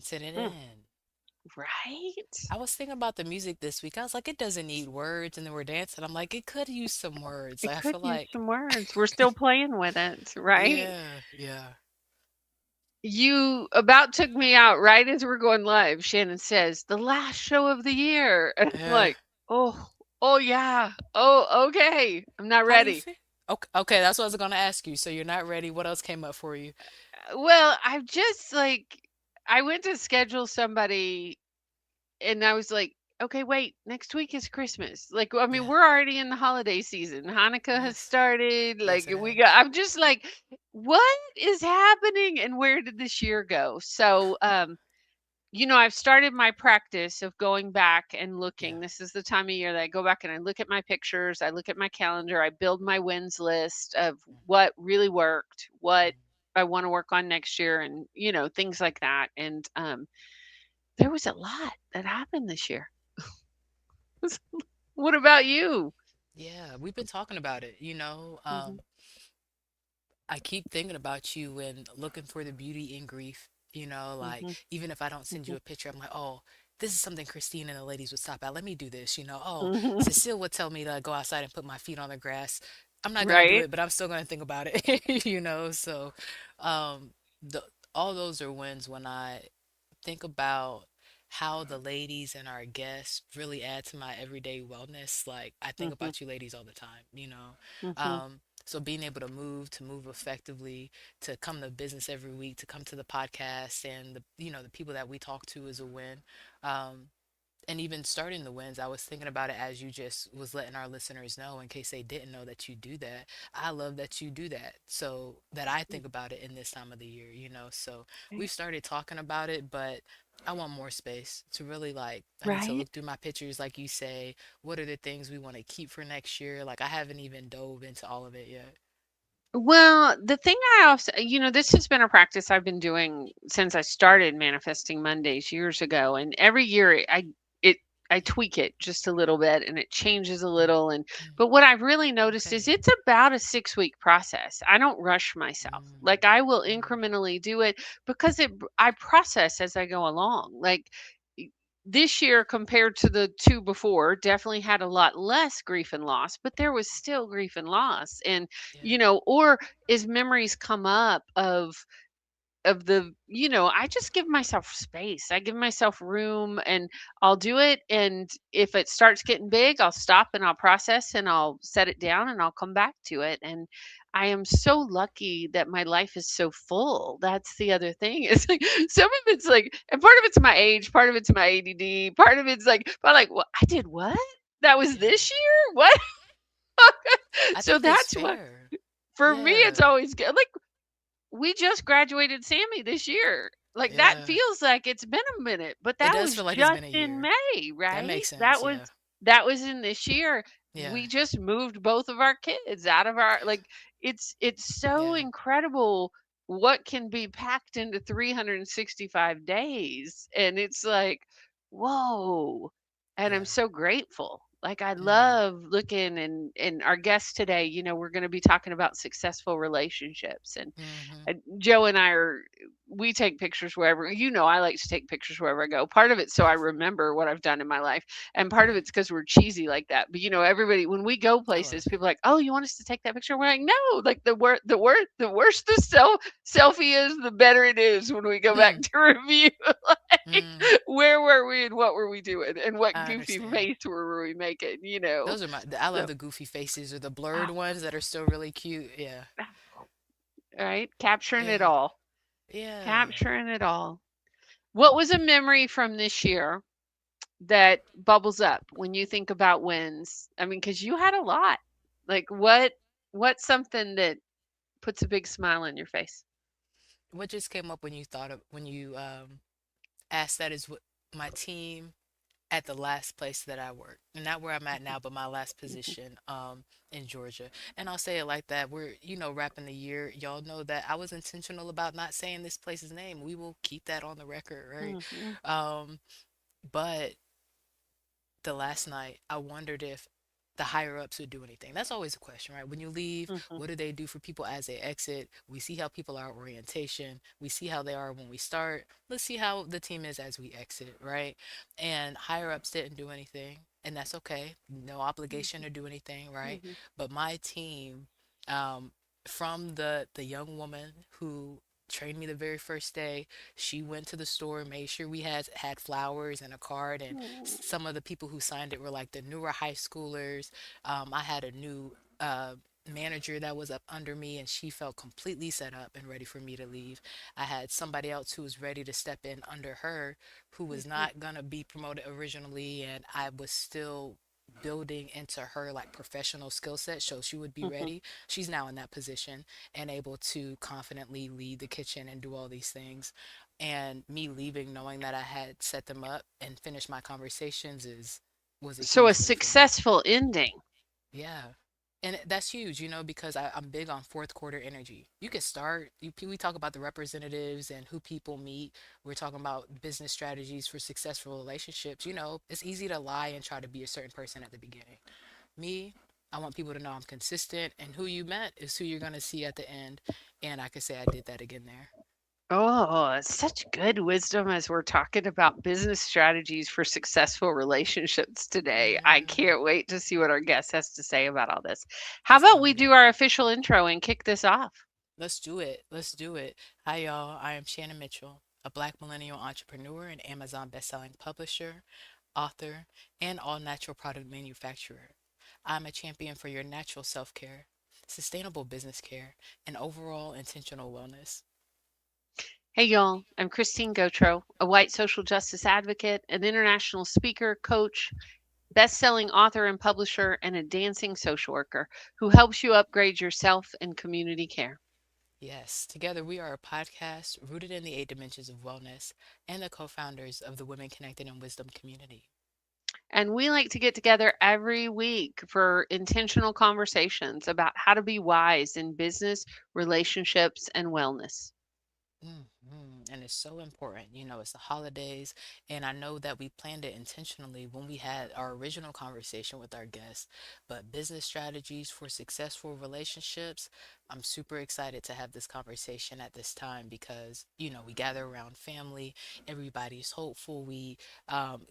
dancing it Mm, in. right? I was thinking about the music this week. I was like, it doesn't need words, and then we're dancing. I'm like, it could use some words. It Like, I could feel use like, some words. We're still playing with it, right? yeah, yeah, You about took me out right as we're going live. Shannon says, the last show of the year. And I'm yeah. like, oh, oh yeah. Oh, okay. I'm not How do you ready. feel? Okay, okay, that's what I was gonna ask you. So you're not ready. What else came up for you? Well, I've just like I went to schedule somebody and I was like, okay, wait, next week is Christmas. Like, I mean, Yeah. we're already in the holiday season. Hanukkah has Yes. started. Yes, Like, it we got, has. I'm just like, what is happening and where did this year go? So, I've started my practice of going back and Yeah. looking. This is the time of year that I go back and I look at my pictures, I look at my calendar, I build my wins list of Mm, what really worked, what mm. I want to work on next year, and, things like that. And there was a lot that happened this year. What about you? Yeah, we've been talking about it, you know. Mhm, I keep thinking about you and looking for the beauty in grief, you know, like mhm, even if I don't send you mhm, a picture, I'm like, oh, this is something Christine and the ladies would stop at. Let me do this, you know. Oh, mhm. Cecile would tell me to go outside and put my feet on the grass. I'm not gonna do Right? it, but I'm still gonna think about it, you know. So, um, the all those are wins when I think about how the ladies and our guests really add to my everyday wellness. Like I think Mhm, about you ladies all the time, you know. mhm. So being able to move effectively, to come to business every week, to come to the podcast and the people that we talk to is a win. Um, and even starting the wins, I was thinking about it as you just was letting our listeners know in case they didn't know that you do that. I love that you do that. So that I think about it in this time of the year, you know. So we've Right? started talking about it, but I want more space to really like I need to Right? look through my pictures like you say. What are the things we want to keep for next year? Like I haven't even dove into all of it yet. Well, the thing I also, this has been a practice I've been doing since I started manifesting Mondays years ago, and every year it I tweak it just a little bit and it changes a Mm, little. And mm. but what I've really noticed is Okay. it's about a 6 week process. I don't rush myself. Mm, Like I will mm, incrementally do it because I process as I go along. Like y- this year compared to the two before, definitely had a lot less grief and loss, but there was still grief and loss. And yeah. or as memories come up of I just give myself space. I give myself room and I'll do it. And if it starts getting big, I'll stop and I'll process and I'll set it down and I'll come back to it. And I am so lucky that my life is so full. That's the other thing. It's like some of it's like, and part of it's my age, part of it's my ADD, part of it's like, but like, what I did what? That was Yeah. this year? What? I So think it's that's what fair. for me it's Yeah. always good. Like we just graduated Sammy this year. Like that Yeah. feels like it's been a minute, but It that does was feel like it's just been a in year. May, That right? makes That sense. was Yeah. that was in this year. Yeah. We just moved both of our kids out of our like it's so Yeah. incredible what can be packed into 365 days. And it's like, whoa. And I'm Yeah. so grateful. Like I Mm. love looking and our guest today, we're going to be talking about successful relationships. And Mm-hmm. Joe and I we take pictures wherever, I like to take pictures wherever I go. Part of it so I remember what I've done in my life, and part of Right. it's because we're cheesy like that. But everybody when we go I love places, it. people are like, "Oh, you want us to take that picture?" We're like, "No!" Like the worse the selfie is, the better it is when we go back Hmm. to review. Like, Mm. where were we and what were we doing and what I goofy understand. face were we making? Those are I love So, the goofy faces or the blurred oh, ones that are still really cute. Yeah. right, capturing it Yeah. all, Yeah. capturing it all. What was a memory from this year that bubbles up when you think about wins? I mean, because you had a lot. Like, what's something that puts a big smile on your face? What just came up when you thought of when you asked that is what my team at the last place that I worked. And not where I'm at now, but my last Mhm, position in Georgia. And I'll say it like that. We're, wrapping the year. Y'all know that I was intentional about not saying this place's name. We will keep that on the record, right? mhm, Um, but the last night I wondered if the higher ups would do anything. That's always a question, right? When you leave, Mhm. what do they do for people as they exit? We see how people are at orientation. We see how they are when we start. Let's see how the team is as we exit, right? And higher ups didn't do anything, and that's okay. No obligation Mhm. to do anything, right? Mhm. But my team, um, from the young woman who trained me the very first day, she went to the store, made sure we had flowers and a card, and Mm. some of the people who signed it were like the newer high schoolers. I had a new manager that was up under me, and she felt completely set up and ready for me to leave. I had somebody else who was ready to step in under her, who was Mhm. not gonna be promoted originally, and I was still building into her like professional skill set so she would be Mhm. ready. She's now in that position and able to confidently lead the kitchen and do all these things. And me leaving knowing that I had set them up and finished my conversations is was a So a huge win for me. successful ending. Yeah. And that's huge, because I'm big on fourth quarter energy. You can start, we talk about the representatives and who people meet. We're talking about business strategies for successful relationships. It's easy to lie and try to be a certain person at the beginning. Me, I want people to know I'm consistent, and who you met is who you're going to see at the end. And I could say I did that again there. Oh, it's such good wisdom as we're talking about business strategies for successful relationships today. I Yeah. can't wait to see what our guest has to say about all this. How It's going about to we be do dope. our official intro and kick this off? Let's do it. Let's do it. Hi, y'all. I am Shannon Mitchell, a Black millennial entrepreneur and Amazon bestselling publisher, author, and all natural product manufacturer. I'm a champion for your natural self care, sustainable business care, and overall intentional wellness. Hey, y'all. I'm Christine Gotro, a white social justice advocate, an international speaker, coach, best selling author and publisher, and a dancing social worker who helps you upgrade yourself in community care. Yes, together we are a podcast rooted in the eight dimensions of wellness and the co founders of the Women Connected in Wisdom community. And we like to get together every week for intentional conversations about how to be wise in business, relationships, and wellness. And it's so important. It's the holidays, and I know that we planned it intentionally when we had our original conversation with our guests. But business strategies for successful relationships, I'm super excited to have this conversation at this time because, we gather around family, everybody's hopeful. We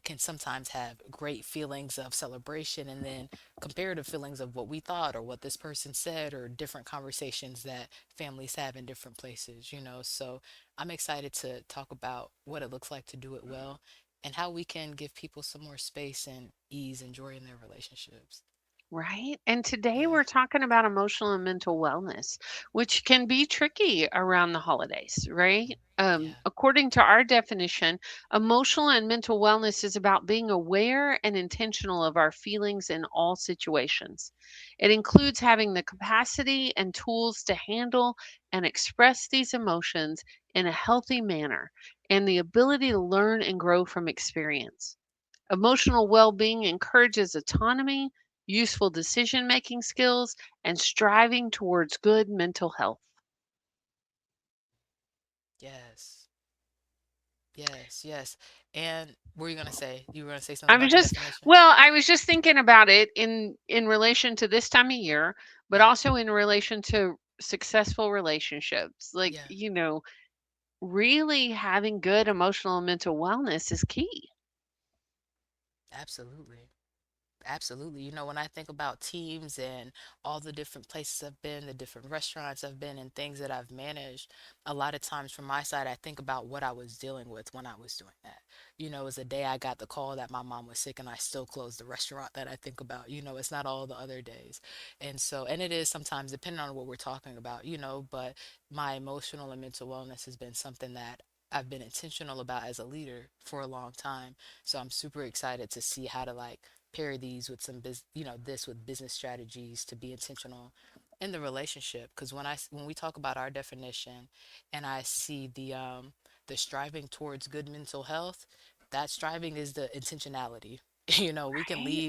can sometimes have great feelings of celebration and then comparative feelings of what we thought or what this person said or different conversations that families have in different places. So I'm excited to talk about what it looks like to do it well and how we can give people some more space and ease and joy in their relationships. Right. And today Yeah, we're talking about emotional and mental wellness, which can be tricky around the holidays, right? yeah, According to our definition, emotional and mental wellness is about being aware and intentional of our feelings in all situations. It includes having the capacity and tools to handle and express these emotions in a healthy manner and the ability to learn and grow from experience. Emotional well being encourages autonomy, useful decision making skills, and striving towards good mental health. yes, yes, yes. And what were you going to say? You were going to say something I was about the just definition? well, I was just thinking about it in relation to this time of year, but Right. also in relation to successful relationships. Like, Yeah, really having good emotional and mental wellness is key. absolutely. Absolutely. When I think about teams and all the different places I've been, the different restaurants I've been, and things that I've managed, a lot of times from my side, I think about what I was dealing with when I was doing that. It was the day I got the call that my mom was sick and I still closed the restaurant that I think about. It's not all the other days. And it is sometimes depending on what we're talking about, but my emotional and mental wellness has been something that I've been intentional about as a leader for a long time. So I'm super excited to see how to like pair these with this with business strategies to be intentional in the relationship. Because when we talk about our definition, and I see the striving towards good mental health, that striving is the intentionality. We can Right?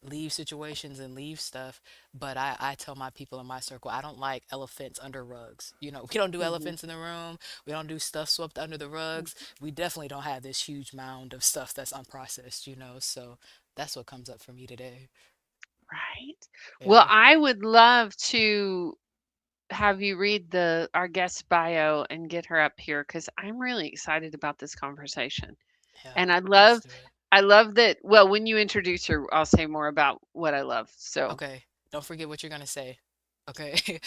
leave situations and leave stuff, but I tell my people in my circle I don't like elephants under rugs. We don't do Hmm. elephants in the room. We don't do stuff swept under the rugs. We definitely don't have this huge mound of stuff that's unprocessed. So that's what comes up for me today. Right. Well, Yeah. I would love to have you read the our guest bio and get her up here because I'm really excited about this conversation. Yeah. And Let's do it. I love that. Well, when you introduce her, I'll say more about what I love. So Okay. Don't forget what you're gonna say. Okay.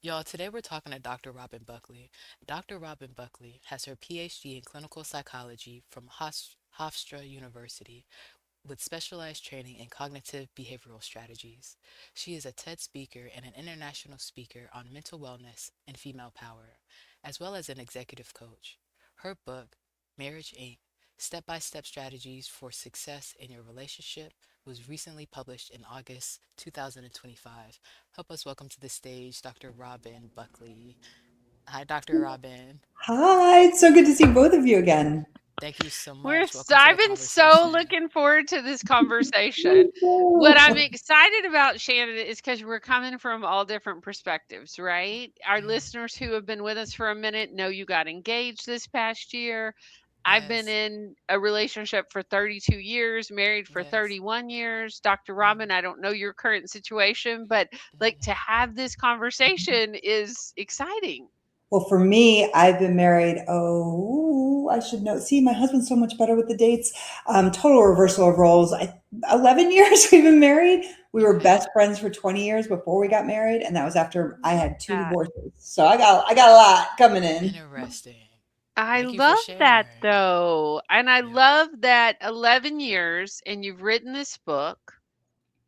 Y'all, today we're talking to Dr. Robin Buckley. Dr. Robin Buckley has her PhD in clinical psychology from Hofstra University with specialized training in cognitive behavioral strategies. She is a TED speaker and an international speaker on mental wellness and female power, as well as an executive coach. Her book, Marriage Inc. Step by Step Strategies for Success in Your Relationship, was recently published in August 2025. Help us welcome to the stage Dr. Robin Buckley. Hi, Dr. Robin. Hi, it's so good to see both of you again. Thank you so much. Welcome to the I've been so conversation. looking forward to this Me conversation. What I'm too. excited about, Shannon, is because we're coming from all different perspectives, right? Our Mm, listeners who have been with us for a minute know you got engaged this past year. I've been yes, in a relationship for 32 years, married for yes. 31 years. Dr. Mm, Robin, I don't know your current situation, but like to mm. have this conversation is exciting. Well, for me, I've been married. Oh, I should know. See, my husband's so much better with the dates. Total reversal of roles. 11 years we've been married. We were Okay. best friends for 20 years before we got married, and that was after I Love had two that. divorces. So I got a lot coming in. Interesting. I Thank you for love that sharing. though. And I Yeah. love that 11 years and you've written this book.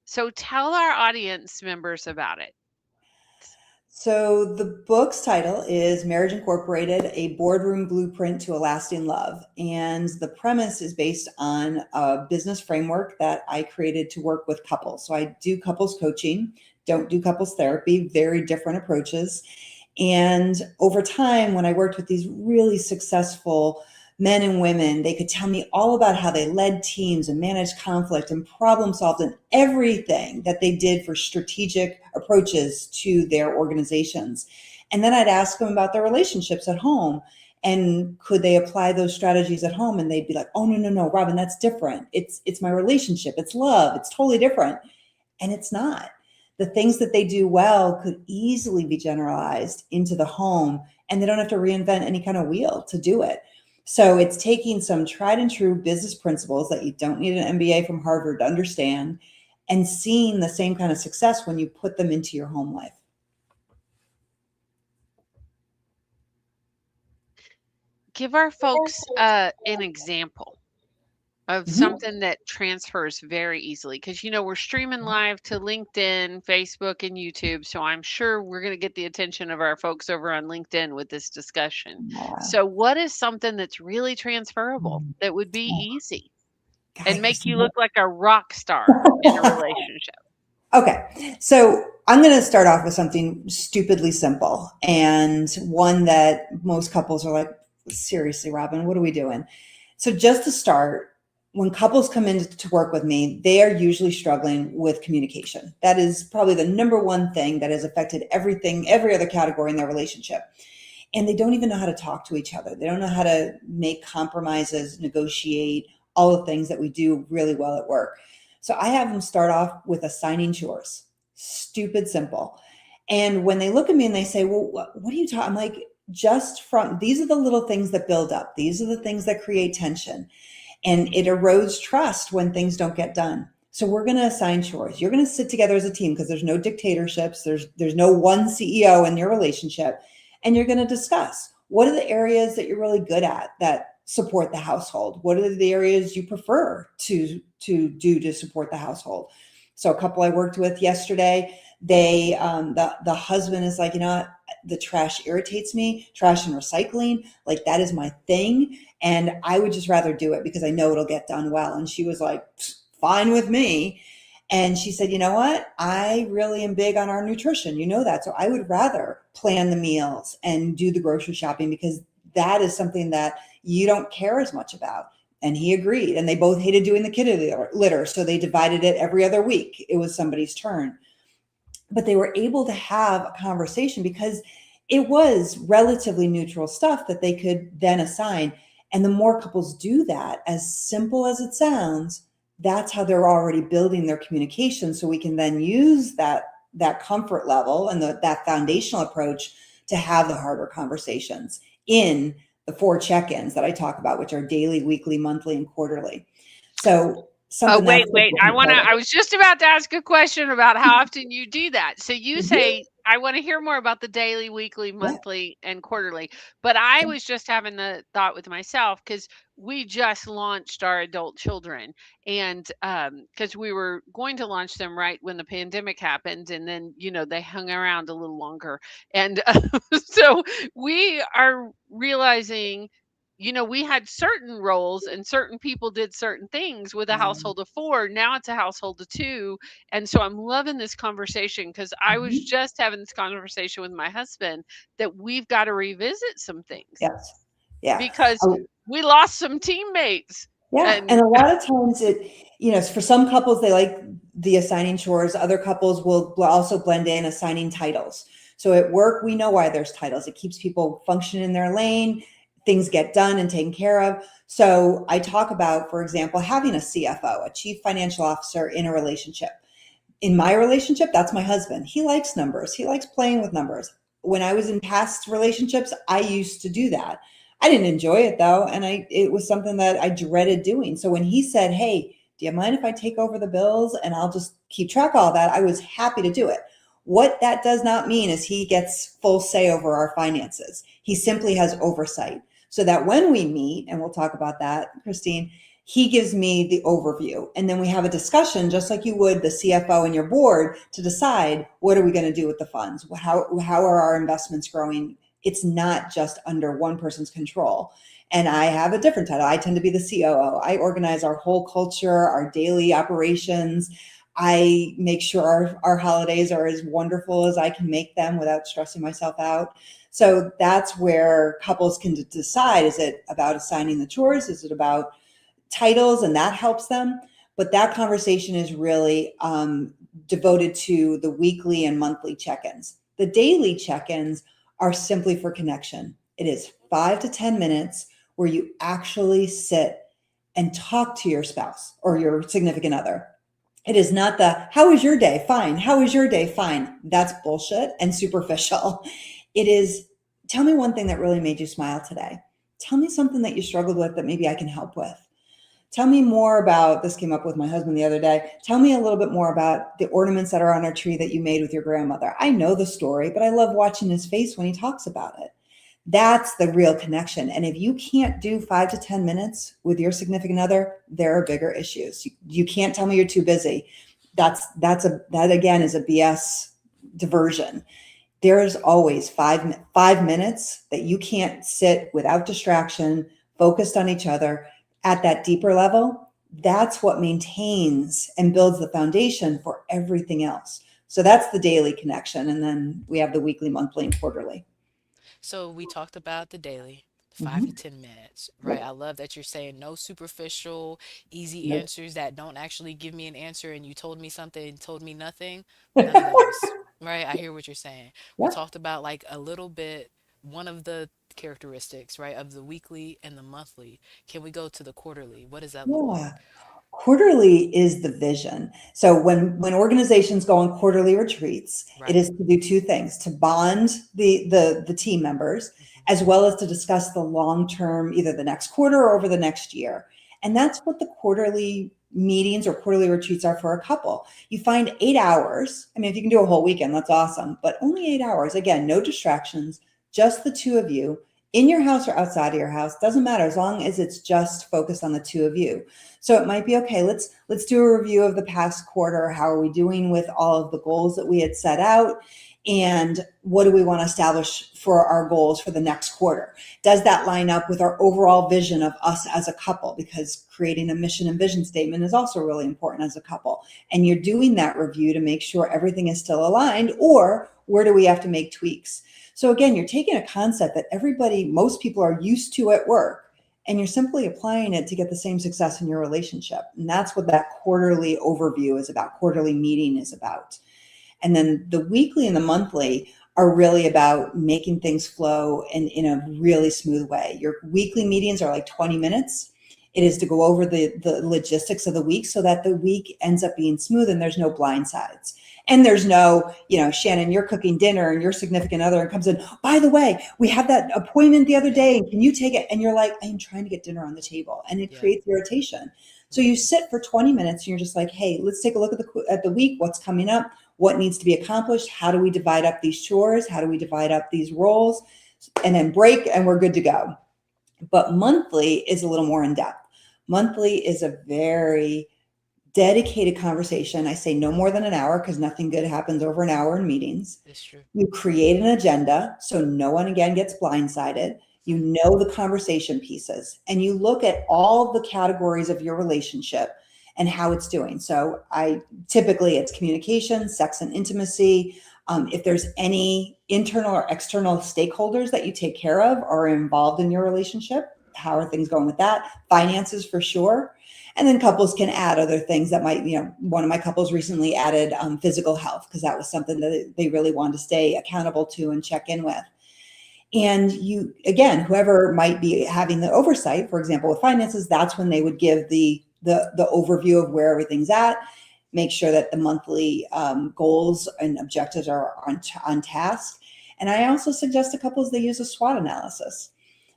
So tell our audience members about it. So the book's title is Marriage Incorporated, a Boardroom Blueprint to a Lasting Love. And the premise is based on a business framework that I created to work with couples. So I do couples coaching, don't do couples therapy, very different approaches. And over time, when I worked with these really successful men and women, they could tell me all about how they led teams and managed conflict and problem solved and everything that they did for strategic approaches to their organizations. And then I'd ask them about their relationships at home. And could they apply those strategies at home? And they'd be like, "Oh, no, no, no, Robin, that's different. It's my relationship. It's love. It's totally different." And it's not. The things that they do well could easily be generalized into the home, and they don't have to reinvent any kind of wheel to do it. So it's taking some tried and true business principles that you don't need an MBA from Harvard to understand and seeing the same kind of success when you put them into your home life. Give our folks an example of Mhm. something that transfers very easily because we're streaming live to LinkedIn, Facebook, and YouTube. So I'm sure we're going to get the attention of our folks over on LinkedIn with this discussion. Yeah. So, what is something that's really transferable that would be easy and make Guys. you look like a rock star in a relationship? Okay, so I'm going to start off with something stupidly simple and one that most couples are like, seriously, Robin, what are we doing? So, just to start, when couples come in to work with me, they are usually struggling with communication. That is probably the number one thing that has affected everything, every other category in their relationship. And they don't even know how to talk to each other. They don't know how to make compromises, negotiate, all the things that we do really well at work. So I have them start off with assigning chores. Stupid simple. And when they look at me and they say, "Well, what are you talking?" I'm like, just from these are the little things that build up. These are the things that create tension. And it erodes trust when things don't get done. So we're going to assign chores. You're going to sit together as a team because there's no dictatorships. There's no one CEO in your relationship, and you're going to discuss what are the areas that you're really good at that support the household. What are the areas you prefer to do to support the household? So a couple I worked with yesterday, the husband is like, the trash irritates me. Trash and recycling, like that is my thing. And I would just rather do it because I know it'll get done well. And she was like, fine with me. And she said, "You know what? I really am big on our nutrition. You know that. So I would rather plan the meals and do the grocery shopping because that is something that you don't care as much about." And he agreed. And they both hated doing the kitty litter. So they divided it every other week. It was somebody's turn. But they were able to have a conversation because it was relatively neutral stuff that they could then assign. And the more couples do that, as simple as it sounds, that's how they're already building their communication. So we can then use that comfort level and that foundational approach to have the harder conversations in the 4 check-ins that I talk about, which are daily, weekly, monthly, and quarterly. So Oh, something wait, that's wait. I was just about to ask a question about how often you do that. So you Mhm. say, I want to hear more about the daily, weekly, Yeah. monthly, and quarterly. But I was just having the thought with myself because we just launched our adult children. And because we were going to launch them right when the pandemic happened. And then, they hung around a little longer. And so we are realizing we had certain roles and certain people did certain things with a Yeah. household of 4. Now it's a household of 2. And so I'm loving this conversation because I was Mhm. just having this conversation with my husband that we've got to revisit some things Yes. Yeah. because Oh, we lost some teammates. yeah. And And a lot of times for some couples, they like the assigning chores. Other couples will also blend in assigning titles. So at work, we know why there's titles. It keeps people functioning in their lane. Things get done and taken care of. So I talk about, for example, having a CFO, a chief financial officer in a relationship. In my relationship, that's my husband. He likes numbers. He likes playing with numbers. When I was in past relationships, I used to do that. I didn't enjoy it though, and it was something that I dreaded doing. So when he said, "Hey, do you mind if I take over the bills and I'll just keep track of all that?" I was happy to do it. What that does not mean is he gets full say over our finances. He simply has oversight. So that when we meet, and we'll talk about that, Christine, he gives me the overview, and then we have a discussion just like you would the CFO and your board to decide what are we going to do with the funds, how are our investments growing. It's not just under one person's control. And I have a different title. I tend to be the COO. I organize our whole culture, our daily operations. I make sure our holidays are as wonderful as I can make them without stressing myself out. So that's where couples can decide, is it about assigning the chores, is it about titles, and that helps them. But that conversation is really devoted to the weekly and monthly check-ins. The daily check-ins are simply for connection. It is 5 to 10 minutes where you actually sit and talk to your spouse or your significant other. It is not the, how was your day? Fine. How was your day? Fine. That's bullshit and superficial. It is, tell me one thing that really made you smile today. Tell me something that you struggled with that maybe I can help with. Tell me more about, this came up with my husband the other day. Tell me a little bit more about the ornaments that are on our tree that you made with your grandmother. I know the story, but I love watching his face when he talks about it. That's the real connection. And if you can't do 5 to 10 minutes with your significant other, there are bigger issues. You can't tell me you're too busy. That again is a BS diversion. There is always 5 minutes that you can't sit without distraction, focused on each other at that deeper level. That's what maintains and builds the foundation for everything else. So that's the daily connection. And then we have the weekly, monthly, and quarterly. So we talked about the daily, 5 to 10 minutes, right? Yep. I love that you're saying no superficial, easy Nope. answers that don't actually give me an answer and you told me something, told me nothing. None of those, right? I hear what you're saying. We Yeah. talked about like a little bit, one of the characteristics, right, of the weekly and the monthly. Can we go to the quarterly? What does that look Yeah. like? Quarterly is the vision. So when organizations go on quarterly retreats, it Right. is to do two things: to bond the team members, Hmm. as well as to discuss the long term, either the next quarter or over the next year. And that's what the quarterly meetings or quarterly retreats are for a couple. You find 8 hours. I mean, if you can do a whole weekend, that's awesome, but only 8 hours. Again, no distractions, just the two of you in your house or outside of your house. Doesn't matter, as long as it's just focused on the two of you. So it might be, okay, let's do a review of the past quarter. How are we doing with all of the goals that we had set out? And what do we want to establish for our goals for the next quarter? Does that line up with our overall vision of us as a couple? Because creating a mission and vision statement is also really important as a couple. And you're doing that review to make sure everything is still aligned, or where do we have to make tweaks? So again, you're taking a concept that most people are used to at work, and you're simply applying it to get the same success in your relationship. And that's what that quarterly overview is about, quarterly meeting is about. And then the weekly and the monthly are really about making things flow in a really smooth way. Your weekly meetings are like 20 minutes. It is to go over the logistics of the week so that the week ends up being smooth and there's no blind sides. And there's no, Shannon, you're cooking dinner and your significant other comes in, by the way, we had that appointment the other Yeah. day and can you take it? And you're like, I am trying to get dinner on the table. And it Yeah. creates irritation. So you Mhm. sit for 20 minutes and you're just like, hey, let's take a look at the week, what's coming up, what needs to be accomplished, how do we divide up these chores, how do we divide up these roles, and then break and we're good to go. But monthly is a little more in depth. Monthly is a very dedicated conversation. I say no more than an hour because nothing good happens over an hour in meetings. It's true. You create an agenda so no one again gets blindsided. You Mhm. know the conversation pieces and you look at all the categories of your relationship and how it's doing. So I typically it's communication, sex and intimacy. If there's any internal or external stakeholders that you take care of or are involved in your relationship, how are things going with that? Finances for sure. And then couples can add other things that might, one of my couples recently added physical health because that was something that they really wanted to stay accountable to and check in with. And you, again, whoever might be having the oversight, for example, with finances, that's when they would give the overview of where everything's at, make sure that the monthly goals and objectives are on task. And I also suggest to couples they use a SWOT analysis.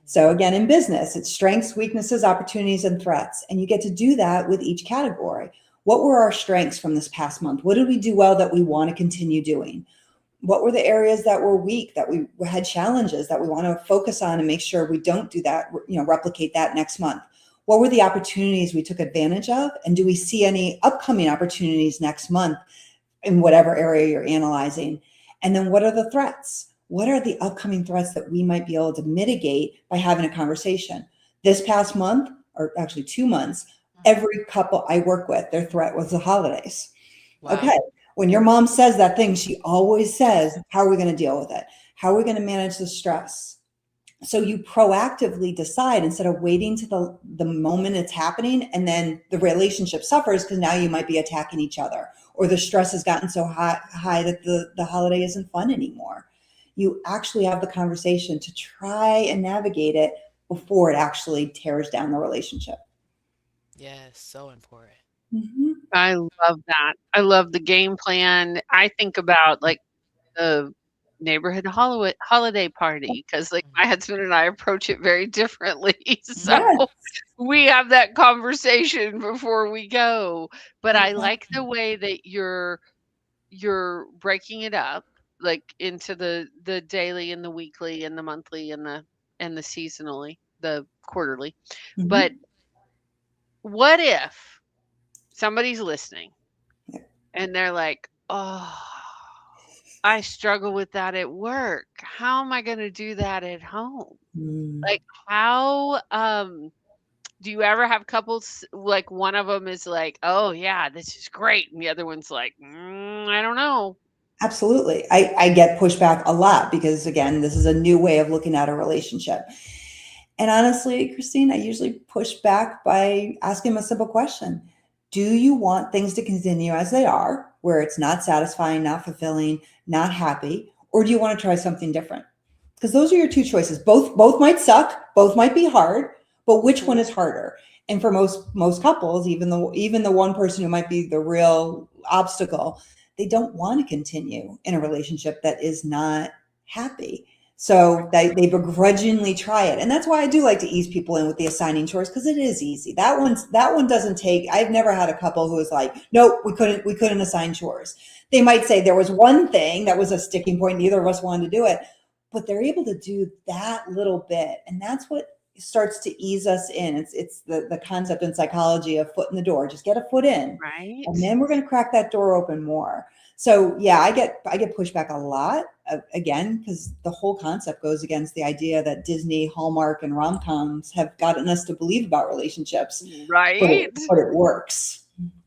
So again, in business, it's strengths, weaknesses, opportunities, and threats. And you get to do that with each category. What were our strengths from this past month? What did we do well that we want to continue doing? What were the areas that were weak, that we had challenges that we want to focus on and make sure we don't do that, replicate that next month? What were the opportunities we took advantage of? And do we see any upcoming opportunities next month in whatever area you're analyzing? And then what are the threats? What are the upcoming threats that we might be able to mitigate by having a conversation? This past month, or actually 2 months, Mhm. every couple I work with, their threat was the holidays. Wow. Okay. When your mom says that thing, she always says, how are we going to deal with it? How are we going to manage the stress? So you proactively decide instead of waiting to the moment it's happening and then the relationship suffers because now you might be attacking each other or the stress has gotten so high that the holiday isn't fun anymore. You actually have the conversation to try and navigate it before it actually tears down the relationship. Yes, so important. Mhm. I love that. I love the game plan. I think about, like, the neighborhood holiday party because, like, my Mhm. husband and I approach it very differently. So, Mhm. Yes, we have that conversation before we go. But I like the exactly. way that you're breaking it up, like, into the daily and the weekly and the monthly and the seasonally, the quarterly. But Mhm. what if somebody's listening Yeah. and they're like, "Oh, I struggle with that at work. How am I gonna do that at home?" Mm. Like, how, do you ever have couples, like, one of them is like, "Oh, yeah, this is great," and the other one's like, I don't know." Absolutely. I get pushback a lot because, again, this is a new way of looking at a relationship. And honestly, Christine, I usually push back by asking them a simple question. Do you want things to continue as they are, where it's not satisfying, not fulfilling, not happy, or do you want to try something different? Because those are your two choices. Both might suck, both might be hard, but which one Mhm. is harder? And for most couples, even the one person who might be the real obstacle, they don't want to continue in a relationship that is not happy. So they begrudgingly try it. And that's why I do like to ease people in with the assigning chores because it is easy. That one doesn't take. I've never had a couple who was like, nope, we couldn't assign chores. They might say there was one thing that was a sticking point, neither of us wanted to do it, but they're able to do that little bit. And that's what starts to ease us in. It's the concept in psychology of foot in the door. Just get a foot in. Right? And then we're going to crack that door open more. So yeah, I get pushback a lot again because the whole concept goes against the idea that Disney, Hallmark, and rom-coms have gotten us to believe about relationships, but it, Right? but it works.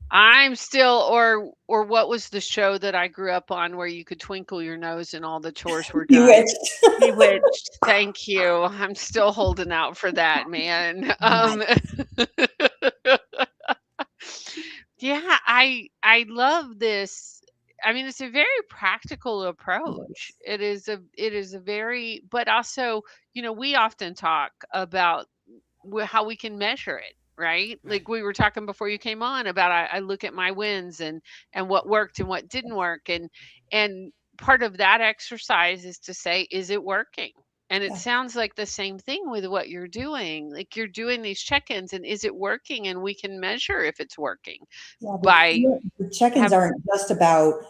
I'm still or what was the show that I grew up on where you could twinkle your nose and all the chores were done? Bewitched. Bewitched, thank you. I'm still holding out for that, man. Yeah, I love this. I mean, it's a very practical approach. It is a very but also, we often talk about how we can measure it. right? Right. Like we were talking before you came on about I look at my wins and what worked and what didn't work and part of that exercise is to say, is it working? And it Yeah. sounds like the same thing with what you're doing. Like you're doing these check-ins and is it working? And we can measure if it's working Yeah. by The check-ins have aren't just about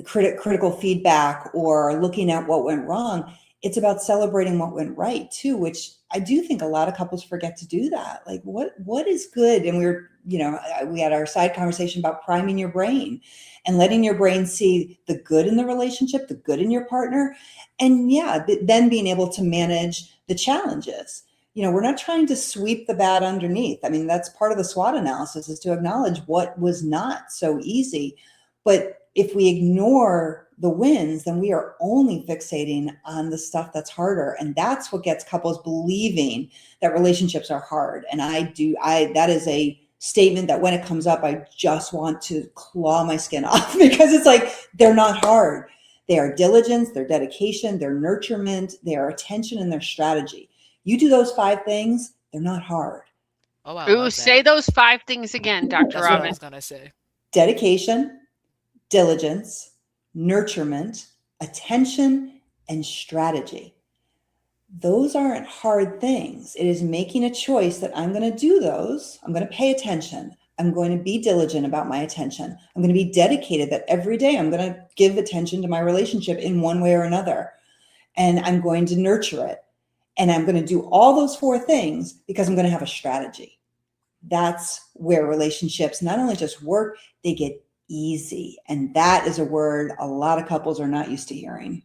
critical feedback or looking at what went wrong. It's about celebrating what went right too, which I do think a lot of couples forget to do that. Like what is good? And we had our side conversation about priming your brain and letting your brain see the good in the relationship, the good in your partner, and yeah, then being able to manage the challenges. We're not trying to sweep the bad underneath. I mean, that's part of the SWOT analysis, is to acknowledge what was not so easy. But if we ignore the wins, then we are only fixating on the stuff that's harder. And that's what gets couples believing that relationships are hard. And that is a statement that when it comes up, I just want to claw my skin off because it's like, they're not hard. They are diligence, their dedication, their nurturement, their attention, and their strategy. You do those 5 things, they're not hard. Oh, I ooh, love say that. those 5 things again, Dr. That's what I Yeah. Robin. was gonna say. Dedication, diligence, nurturement, attention, and strategy. Those aren't hard things. It is making a choice that I'm going to do those. I'm going to pay attention. I'm going to be diligent about my attention. I'm going to be dedicated that every day I'm going to give attention to my relationship in one way or another. And I'm going to nurture it. And I'm going to do all those 4 things because I'm going to have a strategy. That's where relationships not only just work, they get easy. And that is a word a lot of couples are not used to hearing.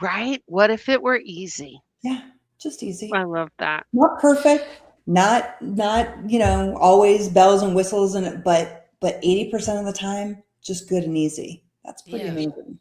Right? What if it were easy? Yeah, just easy. I love that. Not perfect, not always bells and whistles, but 80% of the time, just good and easy. That's pretty Yeah. amazing.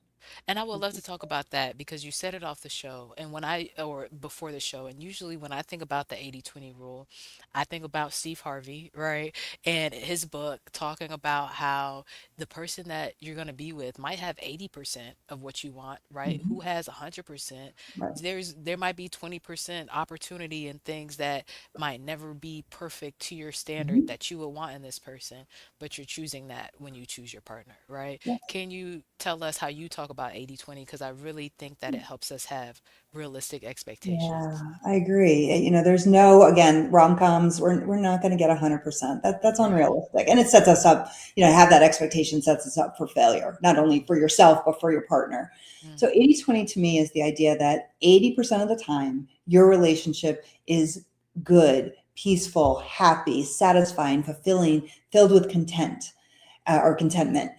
And I would love to talk about that because you said it off the show and or before the show, and usually when I think about the 80/20 rule, I think about Steve Harvey, right? And his book talking about how the person that you're going to be with might have 80% of what you want, right? Mhm. Who has 100%? Right. There might be 20% opportunity in things that might never be perfect to your standard Mhm. that you would want in this person, but you're choosing that when you choose your partner, right? Yeah. Can you tell us how you talk about 80/20? Because I really think that it helps us have realistic Yeah, expectations. I agree. There's no, again, rom-coms, we're not going to get 100%. That's Right. unrealistic. And it sets us up, have that expectation sets us up for failure, not only for yourself, but for your partner. So Mm-hmm. 80/20 to me is the idea that 80% of the time, your relationship is good, peaceful, happy, satisfying, fulfilling, filled with content or contentment.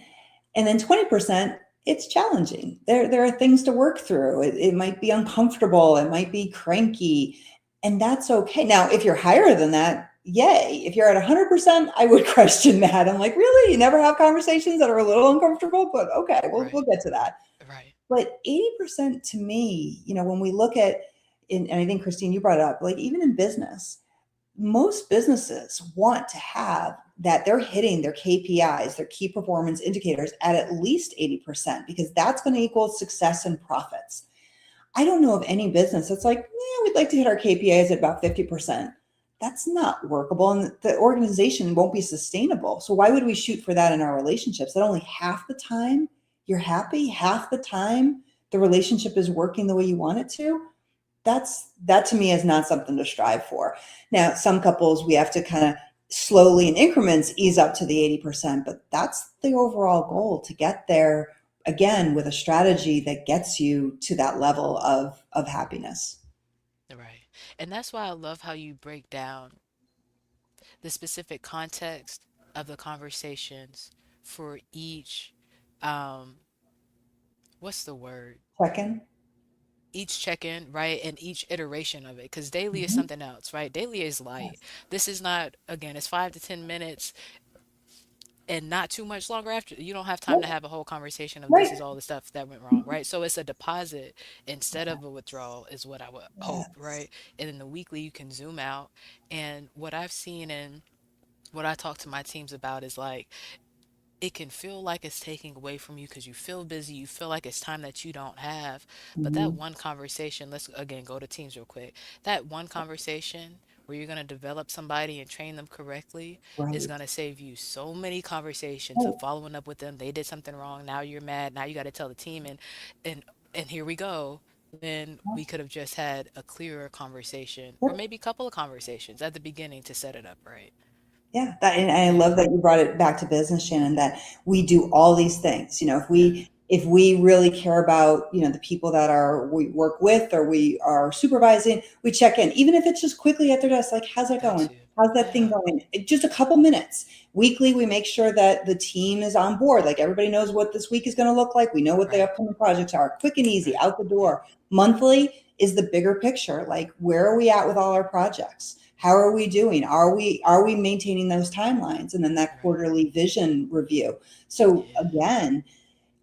And then 20%, it's challenging. There are things to work through. It might be uncomfortable, it might be cranky, and that's okay. Now, if you're higher than that, yay. If you're at 100%, I would question that. I'm like, really? You never have conversations that are a little uncomfortable? But okay, we'll Right. get to that. Right. But 80% to me, when we look at, and I think Christine, you brought it up, like even in business, most businesses want to have that they're hitting their KPIs, their key performance indicators at least 80% because that's going to equal success and profits. I don't know of any business that's like, yeah, we'd like to hit our KPIs at about 50%. That's not workable and the organization won't be sustainable. So why would we shoot for that in our relationships? That only half the time you're happy, half the time the relationship is working the way you want it to. That to me is not something to strive for. Now, some couples we have to kind of slowly in increments ease up to the 80%, but that's the overall goal, to get there again with a strategy that gets you to that level of happiness. Right. And that's why I love how you break down the specific context of the conversations for each, um, what's the word? Second. Each check-in, right? And each iteration of it. Because daily is Mm-hmm. something else, right? Daily is light. Yes. This is not, again, it's 5 to 10 minutes and not too much longer after. You don't have time to Yep. have a whole conversation of this Right. is all the stuff that went wrong, right? So it's a deposit instead of a withdrawal is what I would hope, Yes. right? And then the weekly you can zoom out. And what I've seen and what I talk to my teams about is like it can feel like it's taking away from you because you feel busy, you feel like it's time that you don't have. But that Mhm. one conversation, let's again go to teams real quick. That one conversation where you're going to develop somebody and train them correctly is Right. going to save you so many conversations of Right. following up with them. They did something wrong. Now you're mad. Now you got to tell the team and and here we go. When we could have just had a clearer conversation or Yep. maybe a couple of conversations at the beginning to set it up right. Yeah, and I Yeah. love that you brought it back to business, Shannon, that we do all these things. Yeah. If we really care about, the people that we work with or we are supervising, we check in, even if it's just quickly at their desk, like, how's that Got going? to. How's that thing Yeah. going? Just a couple minutes. Weekly, we make sure that the team is on board. Like everybody knows what this week is going to look like. We know what the Right. upcoming projects are. Quick and easy, Right. out the Yep. door. Monthly is the bigger picture. Like, where are we at with all our projects? How are we doing? Are we maintaining those timelines? And then that Right. quarterly vision review. So Yeah. again,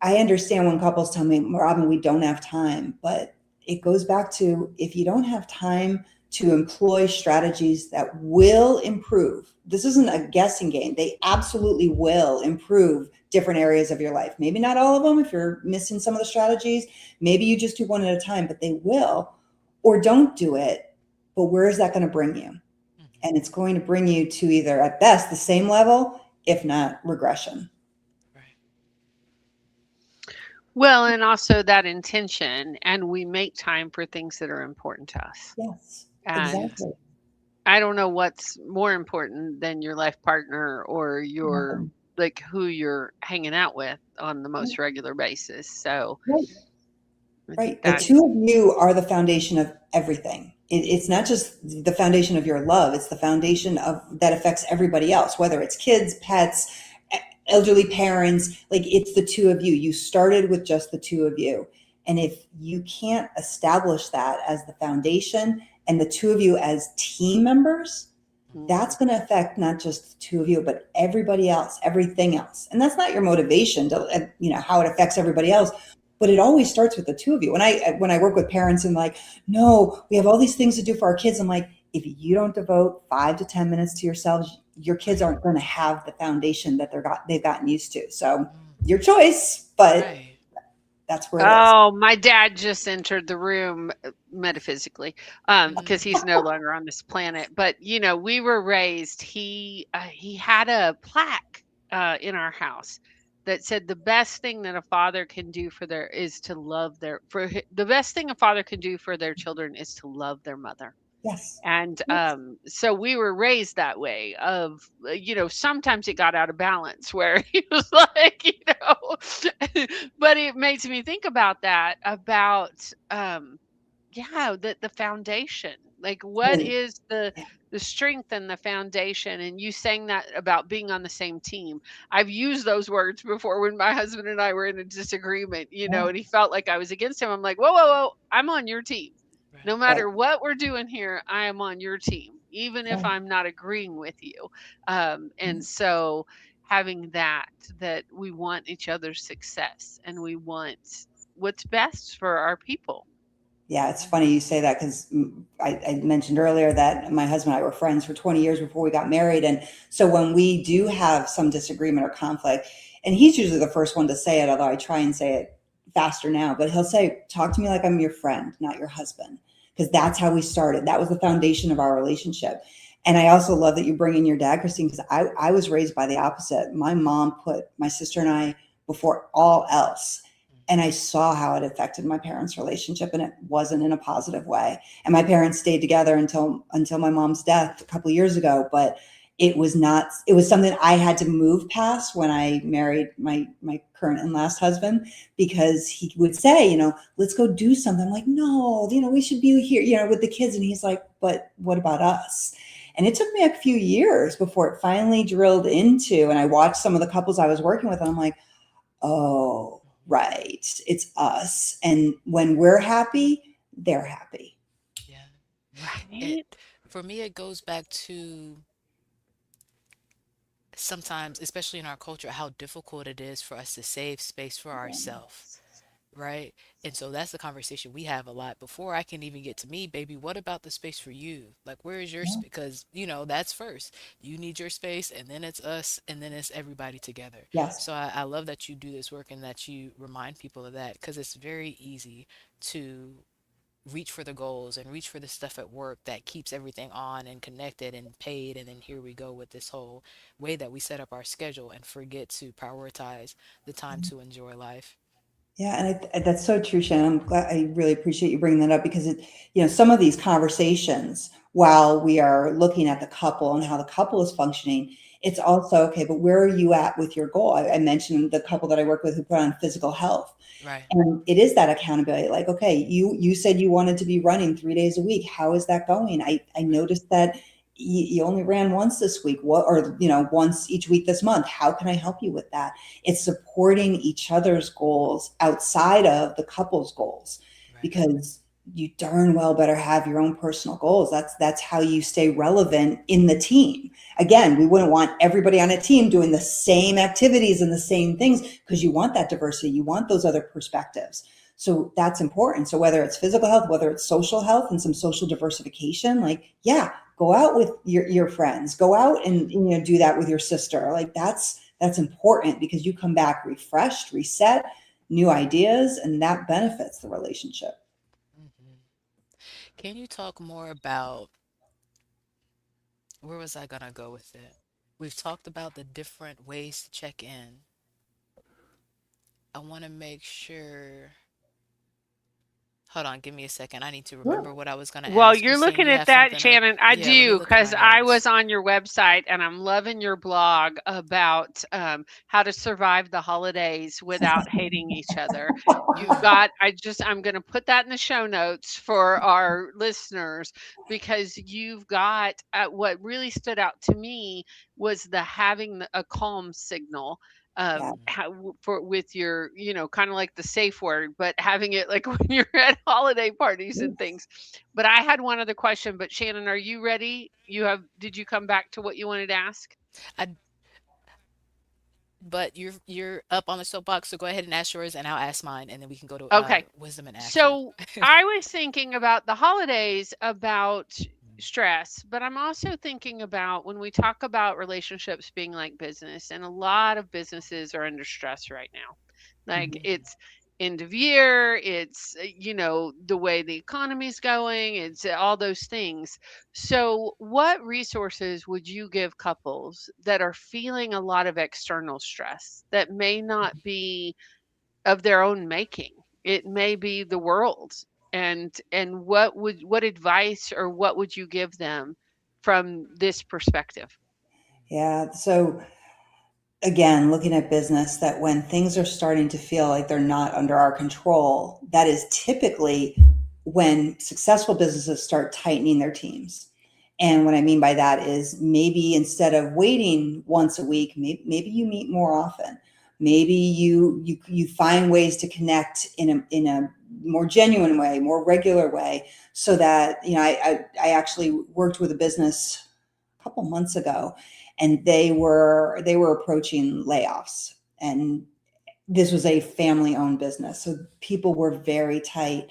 I understand when couples tell me, Robin, we don't have time, but it goes back to, if you don't have time to employ strategies that will improve, this isn't a guessing game. They absolutely will improve different areas of your life. Maybe not all of them if you're missing some of the strategies. Maybe you just do one at a time, but they will. Or don't do it. But where is that going to bring you? Hmm. And it's going to bring you to either at best the same level, if not regression. Right. Well, and also that intention, and we make time for things that are important to us. Yes, And Yeah. exactly. I don't know what's more important than your life partner or your Nothing. like who you're hanging out with on the most regular basis. So Right, I think right. The two that's of you are the foundation of everything. It's not just the foundation of your love; it's the foundation of that affects everybody else, whether it's kids, pets, elderly parents. Like, it's the two of you. You started with just the two of you, and if you can't establish that as the foundation and the two of you as team members, Hmm. that's going to affect not just the two of you, but everybody else, everything else. And that's not your motivation to, how it affects everybody else. But it always starts with the two of you. When I work with parents and like, no, we have all these things to do for our kids. I'm like, if you don't devote 5 to 10 minutes to yourselves, your kids Right. aren't going to have the foundation that they've gotten used to. So Mm. your choice, but Right. that's where it is. oh, my dad just entered the room metaphysically, because Hmm. he's no longer on this planet. But we were raised. He had a plaque in our house that said the best thing that a father can do for their is to love their the best thing a father can do for their children is to love their mother. Yes. And Yes. so we were raised that way of, sometimes it got out of balance where he was like, but it makes me think about that, about, yeah, the foundation. Like, what Right. is the strength and the foundation? And you saying that about being on the same team. I've used those words before when my husband and I were in a disagreement, Yeah. and he felt like I was against him. I'm like, whoa, whoa, whoa, I'm on your team. No Right. Right. matter what we're doing here, I am on your team, even if Right. I'm not agreeing with you. And so having that we want each other's success and we want what's best for our people. Yeah, it's Yeah. funny you say that because I mentioned earlier that my husband and I were friends for 20 years before we got married. And so when we do have some disagreement or conflict, and he's usually the first one to say it, although I try and say it faster now, but he'll say, talk to me like I'm your friend, not your husband. Because that's how we started. That was the foundation of our relationship. And I also love that you bring in your dad, Christine, because I was raised by the opposite. My mom put my sister and I before all else, and I saw how it affected my parents' relationship, and it wasn't in a positive way. And my parents stayed together until my mom's death a couple of years ago, but it was not, it was something I had to move past when I married my current and last husband, because he would say, let's go do something. I'm like, no, we should be here, with the kids. And he's like, but what about us? And it took me a few years before it finally drilled into, and I watched some of the couples I was working with, and I'm like, oh, Hmm. right. It's us. And when we're happy, they're happy. Yeah. It Right? for me it goes back to sometimes, especially in our culture, how difficult it is for us to save space for ourselves. right? And so that's the conversation we have a lot before I can even get to me, baby. What about the space for you? Like, where is your Yeah. space? Because, that's first. You need your space, and then it's us, and then it's everybody together. Yes. So I love that you do this work and that you remind people of that, because it's very easy to reach for the goals and reach for the stuff at work that keeps everything on and connected and paid. And then here we go with this whole way that we set up our schedule and forget to prioritize the time to enjoy life. Yeah, and that's so true, Shannon. I'm glad. I really appreciate you bringing that up because some of these conversations, while we are looking at the couple and how the couple is functioning, it's also okay. But where are you at with your goal? I mentioned the couple that I work with who put on physical health, Right, and it is that accountability. Like, okay, you said you wanted to be running 3 days a week. How is that going? I right, noticed that you only ran once this week. What, or once each week this month? How can I help you with that? It's supporting each other's goals outside of the couple's goals, right. because you darn well better have your own personal goals. That's how you stay relevant in the team. Again, we wouldn't want everybody on a team doing the same activities and the same things, because you want that diversity, you want those other perspectives. So that's important. So whether it's physical health, whether it's social health and some social diversification, like, yeah, go out with your friends, go out and do that with your sister. Like, that's important, because you come back refreshed, reset, new ideas, and that benefits the relationship. Hmm. Can you talk more about, where was I gonna go with it? We've talked about the different ways to check in. I want to make sure. Hold on, give me a second. I need to Sure. remember what I was gonna While ask. You you're saying looking you at have that, something to, Shannon, I yeah, let me do, look at because my I notes. was on your website and I'm loving your blog about how to survive the holidays without hating each other. You've Mm, got, I'm going to put that in the show notes for our listeners, because you've got, what really stood out to me was the having a calm signal. Yeah. For with your, kind of like the safe word, but having it like when you're at holiday parties and things. But I had one other question, but Shannon, are you ready? Did you come back to what you wanted to ask? I, but you're up on the soapbox, so go ahead and ask yours, and I'll ask mine, and then we can go to Okay. wisdom in action. So I was thinking about the holidays, about stress, but I'm also thinking about when we talk about relationships being like business, and a lot of businesses are under stress right now. Like, Mhm. it's end of year, it's, the way the economy's going, it's all those things. So, what resources would you give couples that are feeling a lot of external stress that may not be of their own making? It may be the world's. And what advice or what would you give them from this perspective? Yeah. So again, looking at business, that when things are starting to feel like they're not under our control, that is typically when successful businesses start tightening their teams. And what I mean by that is, maybe instead of waiting once a week, maybe you meet more often. Maybe you find ways to connect in a more genuine way, more regular way, so that I actually worked with a business a couple months ago, and they were approaching layoffs, and this was a family owned business, so people were very tight,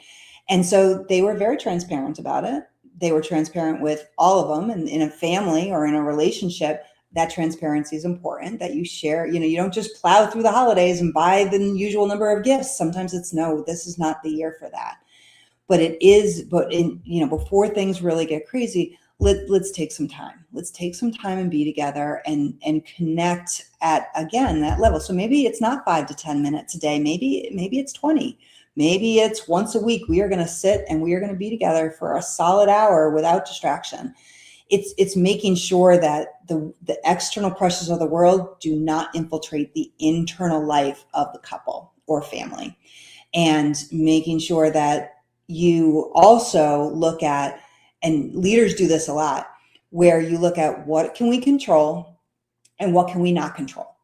and so they were very transparent about it. They were transparent with all of them, and in a family or in a relationship, that transparency is important, that you share. You don't just plow through the holidays and buy the usual number of gifts. Sometimes it's, no, this is not the year for that. But in before things really get crazy, let's take some time. Let's take some time and be together and connect at, again, that level. So maybe it's not 5 to 10 minutes a day. Maybe it's 20. Maybe it's once a week. We are going to sit and we are going to be together for a solid hour without distraction. It's making sure that the external pressures of the world do not infiltrate the internal life of the couple or family, and making sure that you also look at, and leaders do this a lot, where you look at what can we control and what can we not control.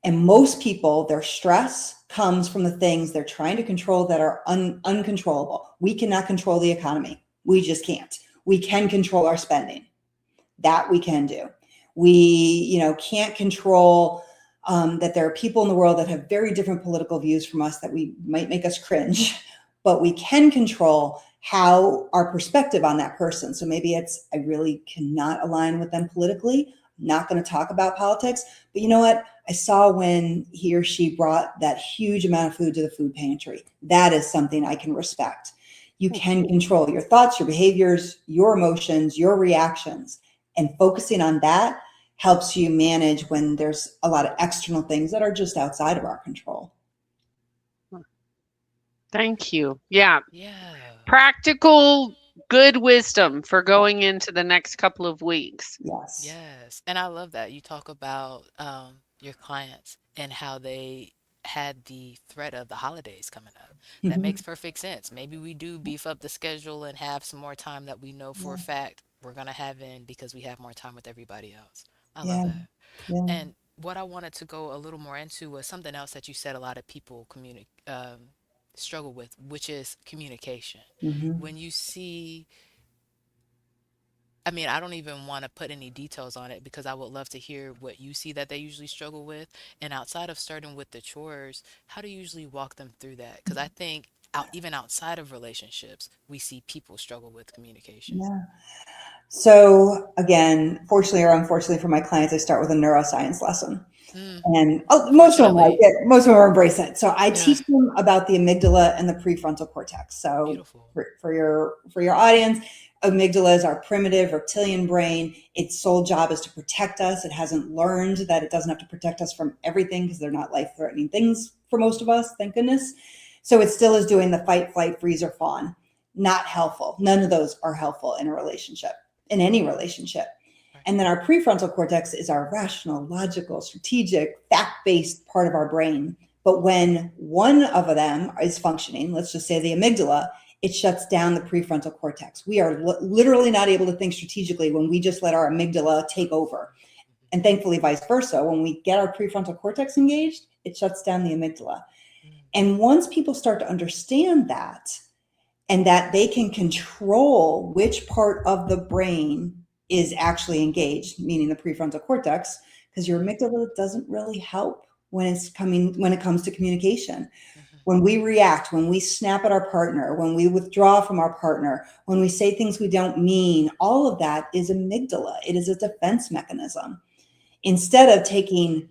And most people, their stress comes from the things they're trying to control that are uncontrollable. We cannot control the economy. We just can't. We can control our spending. That we can do. We can't control that there are people in the world that have very different political views from us that we might make us cringe, but we can control how our perspective on that person. So maybe it's, I really cannot align with them politically. I'm not going to talk about politics, but you know what? I saw when he or she brought that huge amount of food to the food pantry. That is something I can respect. You can control your thoughts, your behaviors, your emotions, your reactions, and focusing on that helps you manage when there's a lot of external things that are just outside of our control. Thank you. Yeah. Yeah. Practical, good wisdom for going into the next couple of weeks. Yes. Yes. And I love that you talk about your clients and how they had the threat of the holidays coming up. That Mm-hmm. makes perfect sense. Maybe we do beef up the schedule and have some more time that we know for Yeah. a fact we're going to have in because we have more time with everybody else. I love Yeah. that. Yeah. And what I wanted to go a little more into was something else that you said a lot of people struggle with, which is communication. Mm-hmm. When you see, I mean, I don't even want to put any details on it because I would love to hear what you see that they usually struggle with. And outside of starting with the chores, how do you usually walk them through that? Because I think even outside of relationships, we see people struggle with communication. Yeah. So again, fortunately or unfortunately for my clients, I start with a neuroscience lesson. Mm, And most of them like fortunately, it. Most of them embrace it. So I yeah, teach them about the amygdala and the prefrontal cortex. So beautiful. for your audience, amygdala is our primitive reptilian brain. Its sole job is to protect us. It hasn't learned that it doesn't have to protect us from everything because they're not life-threatening things for most of us, thank goodness. So it still is doing the fight, flight, freeze, or fawn. Not helpful. None of those are helpful in a relationship, in any relationship. Right. And then our prefrontal cortex is our rational, logical, strategic, fact-based part of our brain. But when one of them is functioning, let's just say the amygdala, it shuts down the prefrontal cortex. We are literally not able to think strategically when we just let our amygdala take over. And thankfully, vice versa, when we get our prefrontal cortex engaged, it shuts down the amygdala. Mm, And once people start to understand that, and that they can control which part of the brain is actually engaged, meaning the prefrontal cortex, because your mm, amygdala doesn't really help when it comes to communication. mhm, When we react, when we snap at our partner, when we withdraw from our partner, when we say things we don't mean, all of that is amygdala. It is a defense mechanism. Instead of taking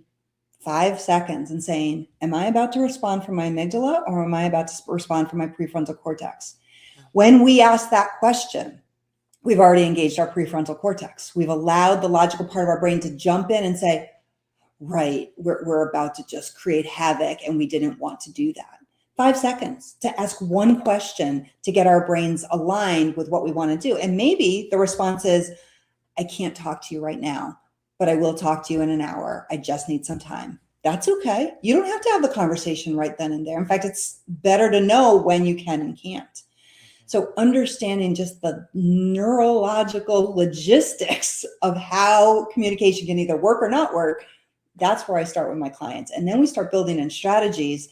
5 seconds and saying, am I about to respond from my amygdala or am I about to respond from my prefrontal cortex? mm, When we ask that question, we've already engaged our prefrontal cortex. We've allowed the logical part of our brain to jump in and say, right, we're about to just create havoc and we didn't want to do that. 5 seconds to ask one question to get our brains aligned with what we want to do. And maybe the response is, I can't talk to you right now, but I will talk to you in an hour. I just need some time. That's okay. You don't have to have the conversation right then and there. In fact, it's better to know when you can and can't. mhm. So understanding just the neurological logistics of how communication can either work or not work, that's where I start with my clients. And then we start building in strategies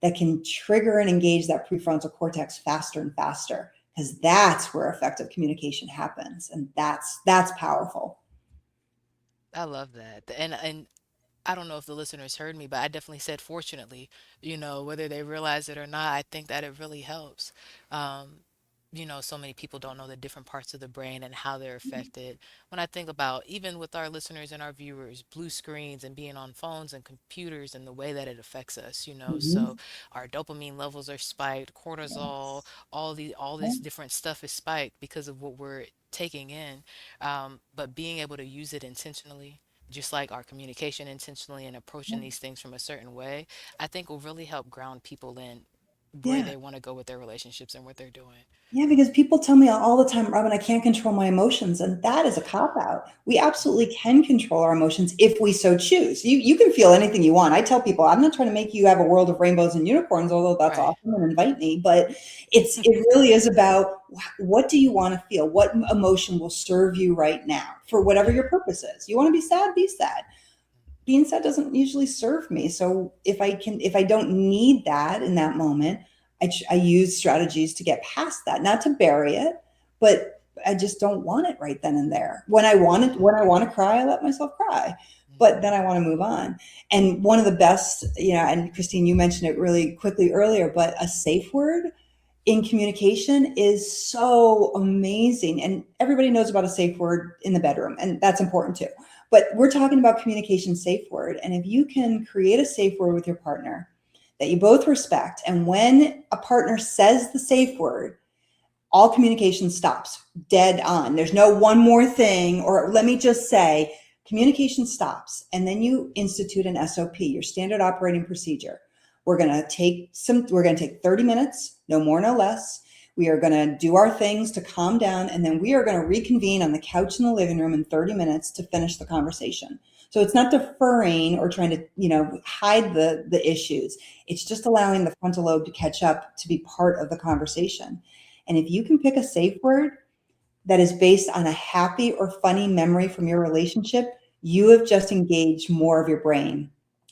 that can trigger and engage that prefrontal cortex faster and faster, because that's where effective communication happens. And that's powerful. I love that. And I don't know if the listeners heard me, but I definitely said fortunately, whether they realize it or not, I think that it really helps. Um, so many people don't know the different parts of the brain and how they're affected. When I think about even with our listeners and our viewers, blue screens and being on phones and computers and the way that it affects us, so Mm-hmm. our dopamine levels are spiked, cortisol, Yes. all Yeah. this different stuff is spiked because of what we're taking in. But being able to use it intentionally, just like our communication intentionally and approaching these things from a certain way, I think will really help ground people in where Yeah. they want to go with their relationships and what they're doing. Yeah, because people tell me all the time, Robin, I can't control my emotions. And that is a cop out. We absolutely can control our emotions if we so choose. You can feel anything you want. I tell people, I'm not trying to make you have a world of rainbows and unicorns, although that's Right. awesome and invite me. But it really is about what do you want to feel? What emotion will serve you right now for whatever your purpose is? You want to be sad, be sad. Being sad doesn't usually serve me. So if I don't need that in that moment, I use strategies to get past that, not to bury it, but I just don't want it right then and there. When I want it, when I want to cry, I let myself cry. but then I want to move on. And one of the best, and Christine, you mentioned it really quickly earlier, but a safe word in communication is so amazing. And everybody knows about a safe word in the bedroom, and that's important too. But we're talking about communication safe word. And if you can create a safe word with your partner that you both respect, and when a partner says the safe word, all communication stops dead on. There's no one more thing, or let me just say, communication stops. And then you institute an SOP, your standard operating procedure. We're going to take 30 minutes, no more, no less. We are going to do our things to calm down, and then we are going to reconvene on the couch in the living room in 30 minutes to finish the conversation. So it's not deferring or trying to, hide the issues. It's just allowing the frontal lobe to catch up to be part of the conversation. And if you can pick a safe word that is based on a happy or funny memory from your relationship, you have just engaged more of your brain.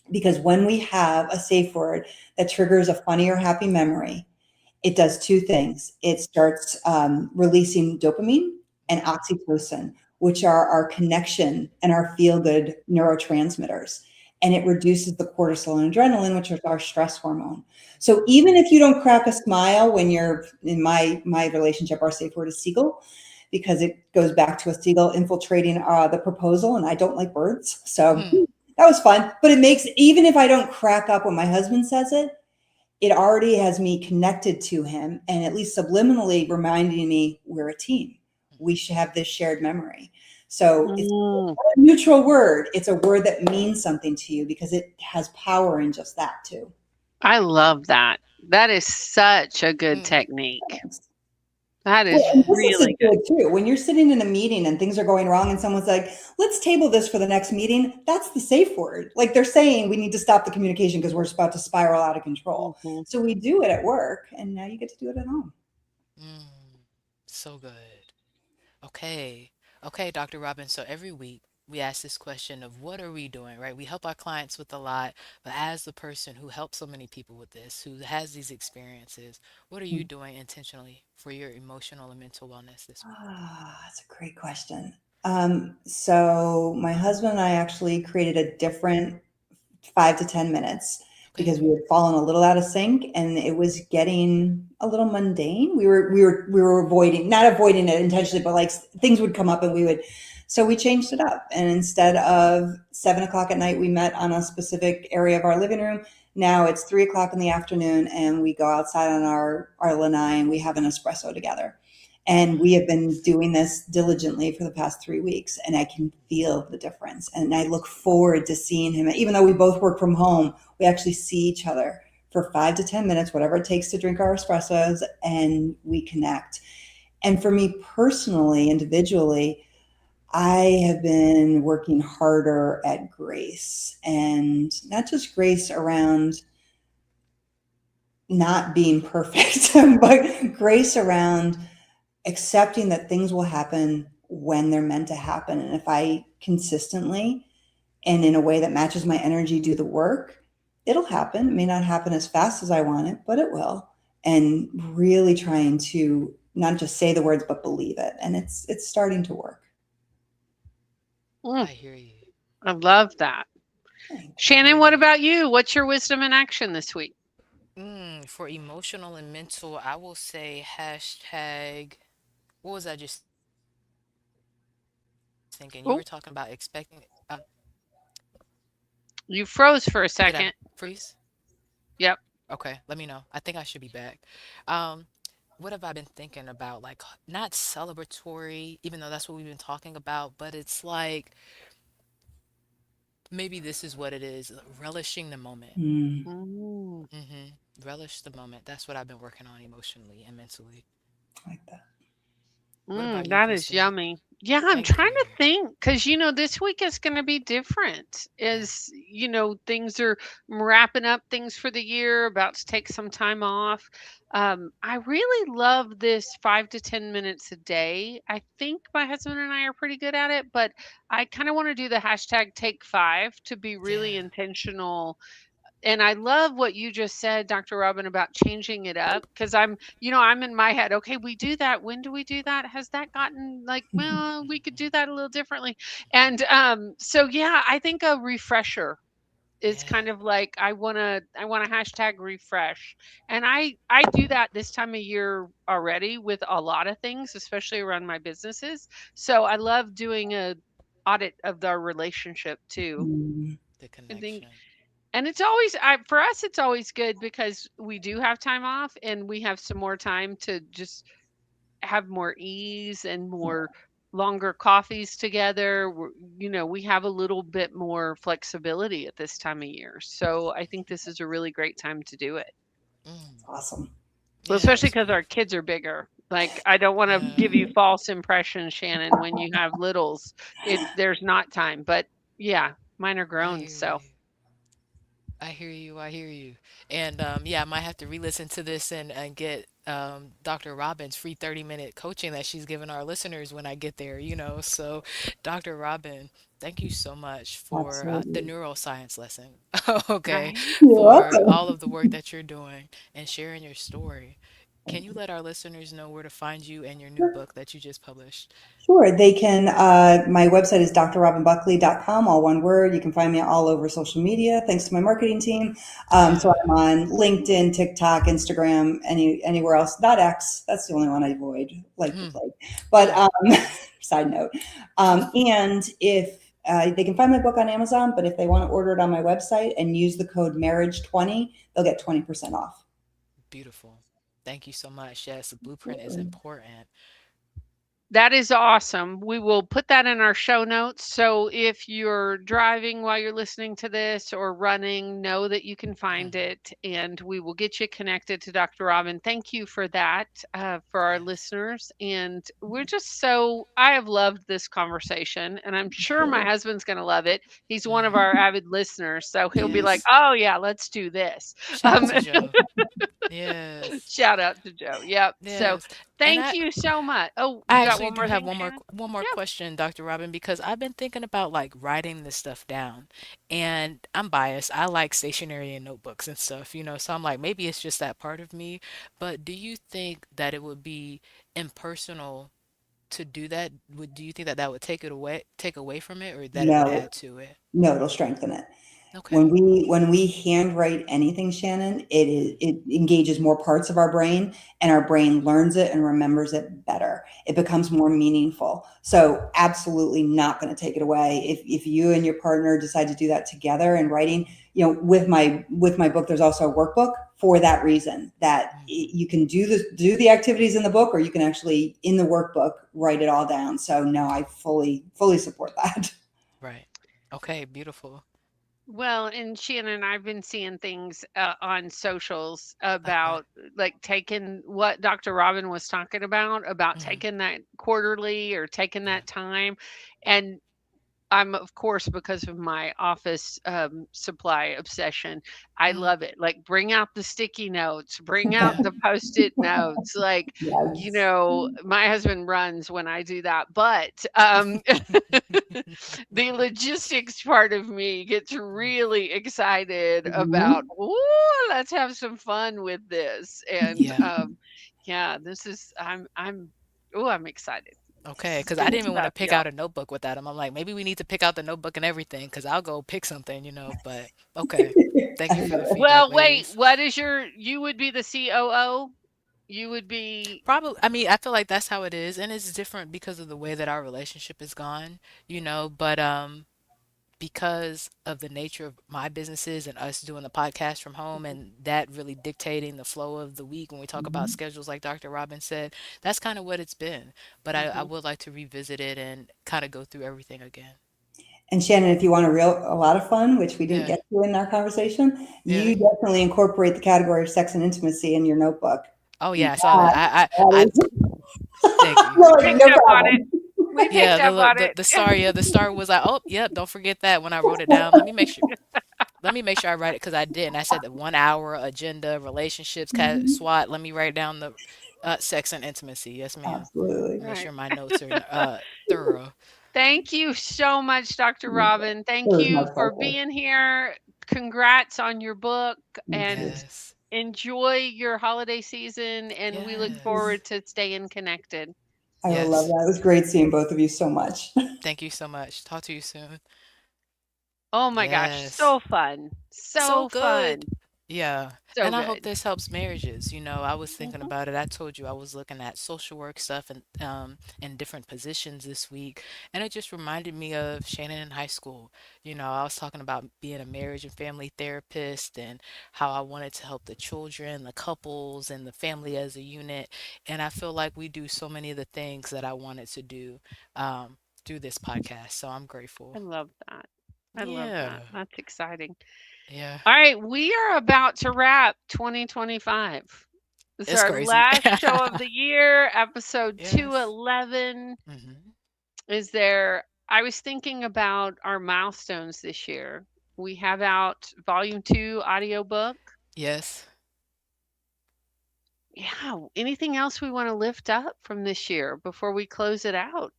Because when we have a safe word that triggers a funny or happy memory, it does two things. It starts releasing dopamine and oxytocin, which are our connection and our feel good neurotransmitters. And it reduces the cortisol and adrenaline, which is our stress hormone. So even if you don't crack a smile when you're in my relationship, our safe word is seagull, because it goes back to a seagull infiltrating the proposal, and I don't like birds. So that was fun. But it makes, even if I don't crack up when my husband says it, it already has me connected to him, and at least subliminally reminding me we're a team. We should have this shared memory. So it's a neutral word. It's a word that means something to you because it has power in just that too. I love that. That is such a good technique. That Well, is and this is really good. good too. When you're sitting in a meeting and things are going wrong and someone's like, let's table this for the next meeting, that's the safe word. Like they're saying we need to stop the communication because we're about to spiral out of control. So we do it at work, and now you get to do it at home. So good. Okay. Okay, Dr. Robin. So every week we ask this question of what are we doing, right? We help our clients with a lot, but as the person who helps so many people with this, who has these experiences, what are you doing intentionally for your emotional and mental wellness this week? That's a great question. So my husband and I actually created a different 5 to 10 minutes Okay. because we had fallen a little out of sync and it was getting a little mundane. We were avoiding, not avoiding it intentionally, but like things would come up and so we changed it up. And instead of 7 o'clock at night, we met on a specific area of our living room. Now it's 3 o'clock in the afternoon and we go outside on our lanai and we have an espresso together. And we have been doing this diligently for the past 3 weeks, and I can feel the difference. And I look forward to seeing him. Even though we both work from home, we actually see each other for 5 to 10 minutes, whatever it takes to drink our espressos, and we connect. And for me personally, individually, I have been working harder at grace, and not just grace around not being perfect, but grace around accepting that things will happen when they're meant to happen. And if I consistently and in a way that matches my energy do the work, it'll happen. It may not happen as fast as I want it, but it will. And really trying to not just say the words, but believe it. And it's starting to work. I hear you. I love that. I hear Shannon, what you. about you? What's your wisdom in action this week? For emotional and mental, I will say hashtag. What was I just thinking? You were talking about expecting. Oh, Did I freeze? you froze for a second. Okay, Yep. let me know. I think I should be back. Um, what have I been thinking about? Like, not celebratory, even though that's what we've been talking about, but it's like maybe this is what it is, relishing the moment. Mm, Mm, Relish the moment. That's what I've been working on emotionally and mentally. I like that. What about you, that is Christine? yummy. Yeah, I'm Thank trying you. to think because this week is going to be different. Yeah. Things are wrapping up things for the year, about to take some time off. I really love this 5 to 10 minutes a day. I think my husband and I are pretty good at it, but I kind of want to do the hashtag take five to be really Yeah. intentional And I love what you just said, Dr. Robin, about changing it up because I'm in my head, okay, we do that. When do we do that? Has that gotten like, well, we could do that a little differently. And so yeah, I think a refresher is Yeah. kind of like I want to hashtag refresh. And I do that this time of year already with a lot of things, especially around my businesses. So I love doing a audit of our relationship too. Mm, The I think connection. and it's always for us it's always good because we do have time off and we have some more time to just have more ease and more longer coffees together. We have a little bit more flexibility at this time of year. So I think this is a really great time to do it. Mm. awesome. Well, Yeah, especially it's because our beautiful. kids are bigger. Like I don't want to Yeah, give you false impressions, Shannon, when you have littles. There's not time. But yeah, mine are I grown. hear So you. I hear you. I hear you. And yeah, I might have to re-listen to this and get Dr. Robin's free 30-minute coaching that she's given our listeners when I get there, you know. So, Dr. Robin, thank you so much for the Absolutely. neuroscience lesson. Okay, right. You're for all welcome. of the work that you're doing and sharing your story. Can you let our listeners know where to find you and your new book that you just published? Sure. They can, my website is drrobinbuckley.com, all one word. You can find me all over social media, thanks to my marketing team. So Yeah. I'm on LinkedIn, TikTok, Instagram, anywhere else. Not X. That's the only one I avoid, like the Mm, plague. But mm. side note. And if they can find my book on Amazon, but if they want to order it on my website and use the code marriage20, they'll get 20% off. Beautiful. Thank you so much. Yes, the blueprint is important. That is awesome. We will put that in our show notes. So if you're driving while you're listening to this or running, know that you can find Mhm. it and we will get you connected to Dr. Robin. Thank you for that for our Yes. listeners. And I have loved this conversation and I'm sure my Sure. husband's going to love it. He's one of Mhm. our avid listeners. So he'll be like, Yes. oh, yeah, let's do this. Shout out Um, to Joe. Yes. Shout out to Joe. Yep. So Yes. And thank you so much. Oh, I you got actually one do more have thing, Shannon? one more Yeah. question, Dr. Robin, because I've been thinking about like writing this stuff down. And I'm biased. I like stationery and notebooks and stuff, you know. So I'm like, maybe it's just that part of me. But do you think that it would be impersonal to do that? Do you think that that would take away from it, or that it would No, add to it? no, it'll strengthen it. Okay. When we handwrite anything, Shannon, it engages more parts of our brain, and our brain learns it and remembers it better. It becomes more meaningful. So absolutely not going to take it away. If you and your partner decide to do that together and writing, with my book, there's also a workbook for that reason that Mm, you can do the activities in the book, or you can actually in the workbook write it all down. So no, I fully support that. right. Okay, beautiful. Well, and Shannon, I've been seeing things on socials Okay. about like taking what Dr. Robin was talking about Hmm. taking that quarterly or taking Yeah. that time. And I'm, of course, because of my office supply obsession, I Mm. love it. Like, bring out the sticky notes, bring out Yeah. the post-it notes. Like, Yes. my husband runs when I do that, but the logistics part of me gets really excited about, Mhm. oh, let's have some fun with this. And Yeah. yeah, I'm excited. Okay, This is because I good didn't even want to stuff, pick y'all. out a notebook without him. I'm like, maybe we need to pick out the notebook and everything, because I'll go pick something, you know. But okay, thank I you for the love it. feedback, Well, wait, ladies. you would be the COO? You would be, Probably, I mean, I feel like that's how it is, and it's different because of the way that our relationship is gone, you know. But because of the nature of my businesses and us doing the podcast from home and that really dictating the flow of the week when we talk about Mhm. schedules, like Dr. Robin said, that's kind of what it's been. But I mhm. would like to revisit it and kind of go through everything again. And Shannon, if you want a lot of fun, which we didn't Yeah. get to in our conversation, Yeah. you definitely incorporate the category of sex and intimacy in your notebook. Oh And yeah, I saw that. that I is, thank you. We you're like, picked no up on it. problem. We Yeah, picked up on the it. star, yeah, the star was like, oh, yep, don't forget that when I wrote it down. Let me make sure I write it because I didn't. I said the 1 hour agenda, relationships, Mhm. SWOT. Let me write down the sex and intimacy. Yes, ma'am. Absolutely. Make Right. sure my notes are thorough. Thank you so much, Dr. It Robin. Thank was my you for pleasure. being here. congrats on your book Thank you. and Yes. enjoy your holiday season. And we look Yes. forward to staying connected. I will love Yes. that. It was great seeing both of you so much. Thank you so much. Talk to you soon. Oh my gosh, Yes. so fun. So So good. fun. Yeah. So And I hope good. this helps marriages. I was thinking Mhm. about it. I told you I was looking at social work stuff and in different positions this week. And it just reminded me of Shannon in high school. I was talking about being a marriage and family therapist and how I wanted to help the children, the couples, and the family as a unit. And I feel like we do so many of the things that I wanted to do through this podcast. So I'm I grateful. love that. I love that. Yeah. That's exciting. Yeah. All right, we are about to wrap 2025. This is It's our crazy. last show of the year, episode Yes. 211. Hmm. I was thinking about our milestones this year. We have out volume 2 audiobook. Yes. Yeah, anything else we want to lift up from this year before we close it out?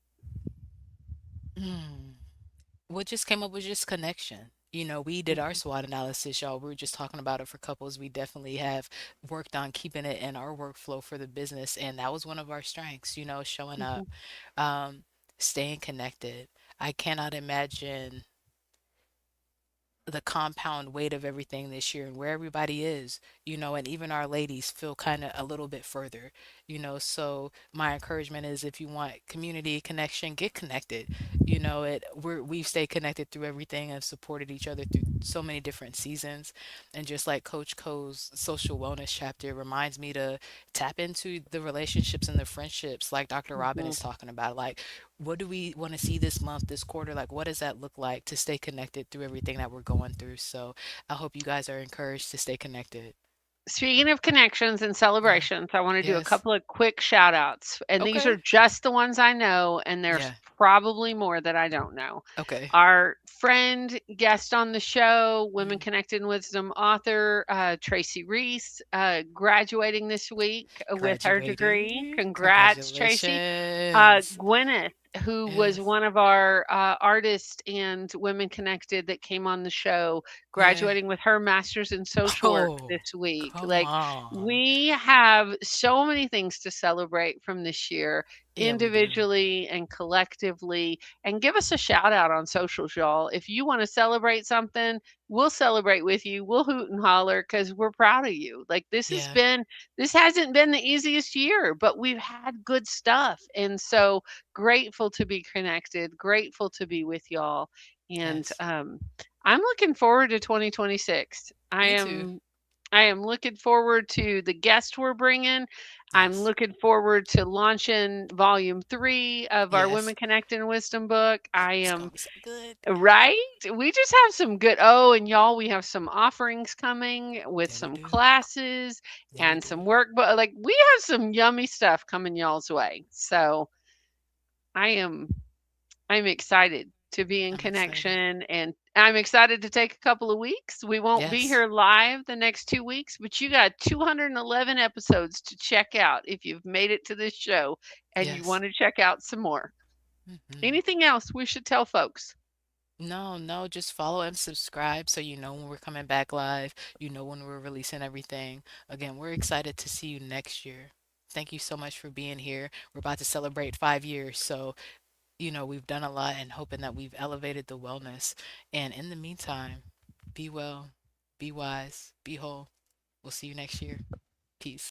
Mm. What just came up was just connection. We did our Mhm, SWOT analysis, y'all. We were just talking about it for couples. We definitely have worked on keeping it in our workflow for the business, and that was one of our strengths, showing mhm, up, um, staying connected. I cannot imagine the compound weight of everything this year and where everybody is, and even our ladies feel kind of a little bit further, So my encouragement is if you want community connection, get connected. We've stayed connected through everything and supported each other through so many different seasons. And just like Coach Co's social wellness chapter reminds me to tap into the relationships and the friendships like Dr. Robin mhm. is talking about. Like, what do we want to see this month, this quarter? Like, what does that look like to stay connected through everything that we're going through? So I hope you guys are encouraged to stay connected. Speaking of connections and Yeah. celebrations, I want to do a Yes. couple of quick shout outs. And these are Okay. just the ones I know, and there's Yeah. probably more that I don't know. Okay. Our friend, guest on the show, Women Mhm. Connected in Wisdom author, Tracy Reese, graduating this week with her degree. Graduating. Congrats, Tracy. Congratulations. Gwyneth, who was Yes. one of our artists and Women Connected that came on the show, Yeah. graduating with her master's in social work Oh, this week. come Like, on. we have so many things to celebrate from this year, Yeah, we do. individually and collectively. And give us a shout out on socials, y'all. If you want to celebrate something, we'll celebrate with you. We'll hoot and holler because we're proud of you. Like, Yeah. this hasn't been the easiest year, but we've had good stuff. And so grateful to be connected, grateful to be with y'all. And Yes. I'm looking forward to 2026. Me too. I am looking forward to the guests we're bringing. I'm Yes. looking forward to launching volume 3 of our Yes. Women Connect in Wisdom book. I It's am gonna be so good. right. We just have some good, oh, and y'all, we have some offerings coming with Yeah, we some do. classes Yeah, we and do. some work, but like we have some yummy stuff coming y'all's way. So I am I'm excited to be in I'm excited. connection, and I'm excited to take a couple of weeks. We won't be Yes. here live the next 2 weeks, but you got 211 episodes to check out if you've made it to this show and you Yes. want to check out some more. Hmm. Anything else we should tell folks? No, no, just follow and subscribe so you know when we're coming back live. You know when we're releasing everything. Again, we're excited to see you next year. Thank you so much for being here. We're about to celebrate 5 years. So, we've done a lot and hoping that we've elevated the wellness. And in the meantime, be well, be wise, be whole. We'll see you next year. Peace.